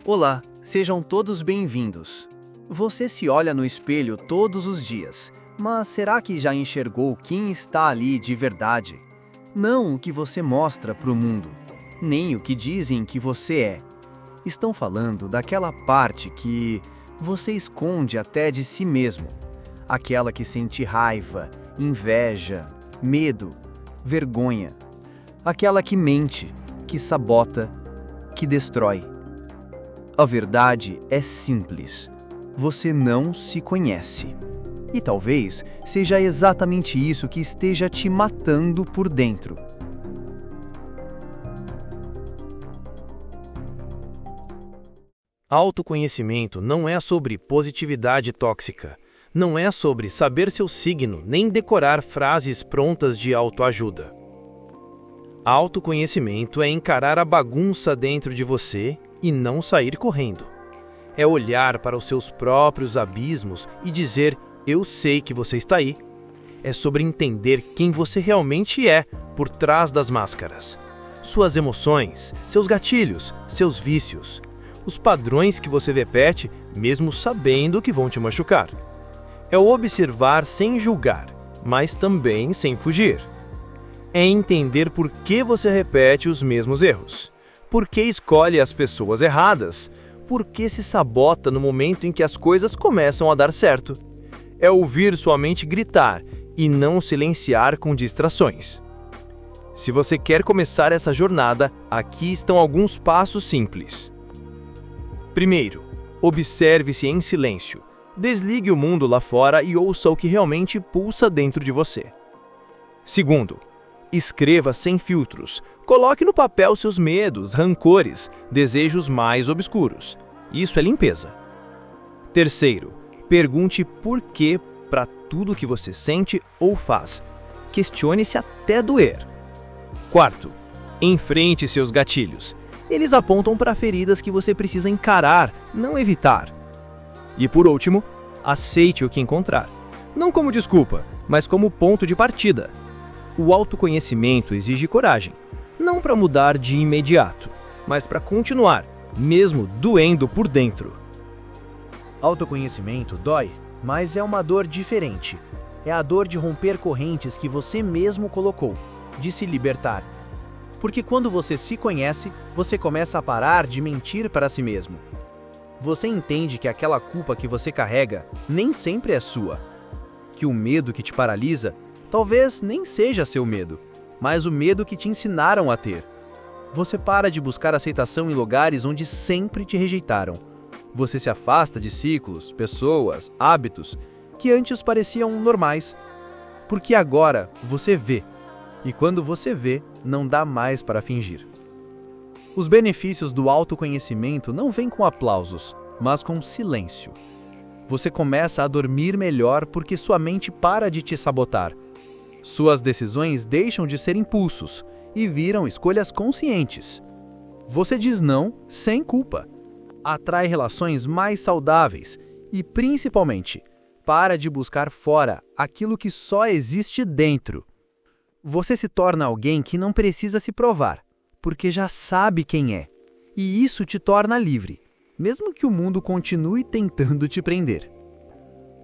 Olá, sejam todos bem-vindos. Você se olha no espelho todos os dias, mas será que já enxergou quem está ali de verdade? Não o que você mostra para o mundo, nem o que dizem que você é. Estão falando daquela parte que você esconde até de si mesmo. Aquela que sente raiva, inveja, medo, vergonha. Aquela que mente, que sabota, que destrói. A verdade é simples. Você não se conhece. E talvez seja exatamente isso que esteja te matando por dentro. Autoconhecimento não é sobre positividade tóxica. Não é sobre saber seu signo, nem decorar frases prontas de autoajuda. Autoconhecimento é encarar a bagunça dentro de você e não sair correndo. É olhar para os seus próprios abismos e dizer, eu sei que você está aí. É sobre entender quem você realmente é por trás das máscaras. Suas emoções, seus gatilhos, seus vícios. Os padrões que você repete, mesmo sabendo que vão te machucar. É o observar sem julgar, mas também sem fugir. É entender por que você repete os mesmos erros. Por que escolhe as pessoas erradas? Por que se sabota no momento em que as coisas começam a dar certo? É ouvir sua mente gritar e não silenciar com distrações. Se você quer começar essa jornada, aqui estão alguns passos simples. Primeiro, observe-se em silêncio. Desligue o mundo lá fora e ouça o que realmente pulsa dentro de você. Segundo, escreva sem filtros. Coloque no papel seus medos, rancores, desejos mais obscuros. Isso é limpeza. Terceiro, pergunte por quê para tudo que você sente ou faz. Questione-se até doer. Quarto, enfrente seus gatilhos. Eles apontam para feridas que você precisa encarar, não evitar. E por último, aceite o que encontrar. Não como desculpa, mas como ponto de partida. O autoconhecimento exige coragem, não para mudar de imediato, mas para continuar, mesmo doendo por dentro. Autoconhecimento dói, mas é uma dor diferente. É a dor de romper correntes que você mesmo colocou, de se libertar. Porque quando você se conhece, você começa a parar de mentir para si mesmo. Você entende que aquela culpa que você carrega nem sempre é sua. Que o medo que te paralisa talvez nem seja seu medo, mas o medo que te ensinaram a ter. Você para de buscar aceitação em lugares onde sempre te rejeitaram. Você se afasta de ciclos, pessoas, hábitos que antes pareciam normais. Porque agora você vê. E quando você vê, não dá mais para fingir. Os benefícios do autoconhecimento não vêm com aplausos, mas com silêncio. Você começa a dormir melhor porque sua mente para de te sabotar. Suas decisões deixam de ser impulsos e viram escolhas conscientes. Você diz não sem culpa. Atrai relações mais saudáveis e, principalmente, para de buscar fora aquilo que só existe dentro. Você se torna alguém que não precisa se provar, porque já sabe quem é. E isso te torna livre, mesmo que o mundo continue tentando te prender.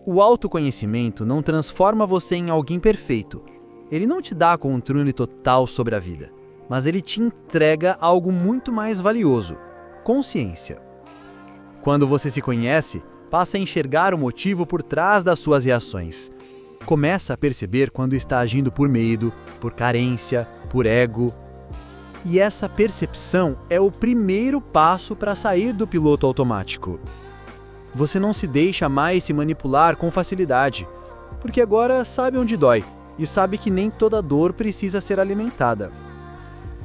O autoconhecimento não transforma você em alguém perfeito. Ele não te dá controle total sobre a vida, mas ele te entrega algo muito mais valioso: consciência. Quando você se conhece, passa a enxergar o motivo por trás das suas reações. Começa a perceber quando está agindo por medo, por carência, por ego. E essa percepção é o primeiro passo para sair do piloto automático. Você não se deixa mais se manipular com facilidade, porque agora sabe onde dói e sabe que nem toda dor precisa ser alimentada.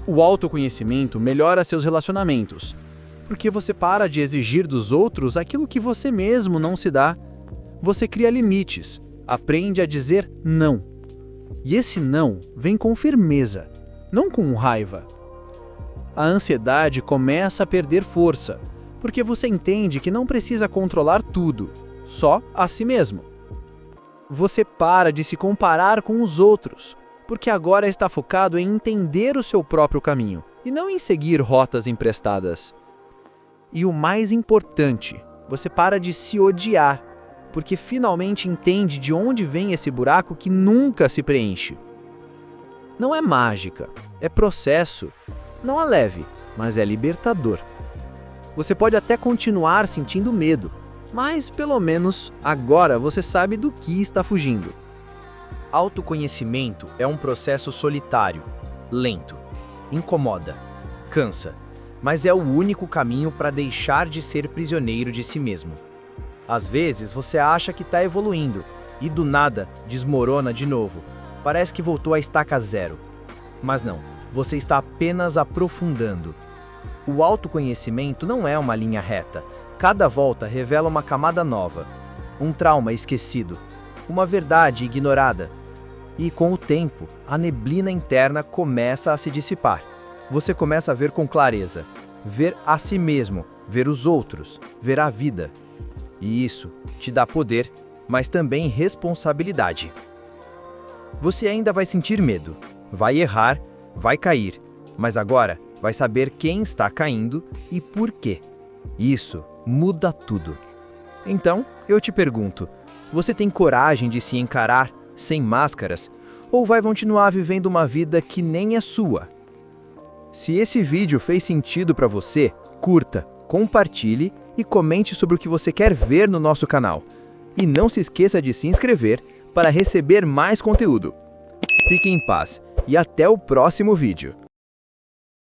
O autoconhecimento melhora seus relacionamentos, porque você para de exigir dos outros aquilo que você mesmo não se dá. Você cria limites, aprende a dizer não. E esse não vem com firmeza, não com raiva. A ansiedade começa a perder força, porque você entende que não precisa controlar tudo, só a si mesmo. Você para de se comparar com os outros, porque agora está focado em entender o seu próprio caminho e não em seguir rotas emprestadas. E o mais importante, você para de se odiar, porque finalmente entende de onde vem esse buraco que nunca se preenche. Não é mágica, é processo. Não é leve, mas é libertador. Você pode até continuar sentindo medo, mas pelo menos agora você sabe do que está fugindo. Autoconhecimento é um processo solitário, lento, incomoda, cansa, mas é o único caminho para deixar de ser prisioneiro de si mesmo. Às vezes você acha que está evoluindo e do nada desmorona de novo. Parece que voltou à estaca zero. Mas não, você está apenas aprofundando. O autoconhecimento não é uma linha reta. Cada volta revela uma camada nova, um trauma esquecido, uma verdade ignorada. E com o tempo, a neblina interna começa a se dissipar. Você começa a ver com clareza, ver a si mesmo, ver os outros, ver a vida. E isso te dá poder, mas também responsabilidade. Você ainda vai sentir medo, vai errar, vai cair, mas agora vai saber quem está caindo e por quê. Isso muda tudo. Então, eu te pergunto, você tem coragem de se encarar sem máscaras ou vai continuar vivendo uma vida que nem é sua? Se esse vídeo fez sentido para você, curta, compartilhe e comente sobre o que você quer ver no nosso canal. E não se esqueça de se inscrever para receber mais conteúdo. Fique em paz e até o próximo vídeo.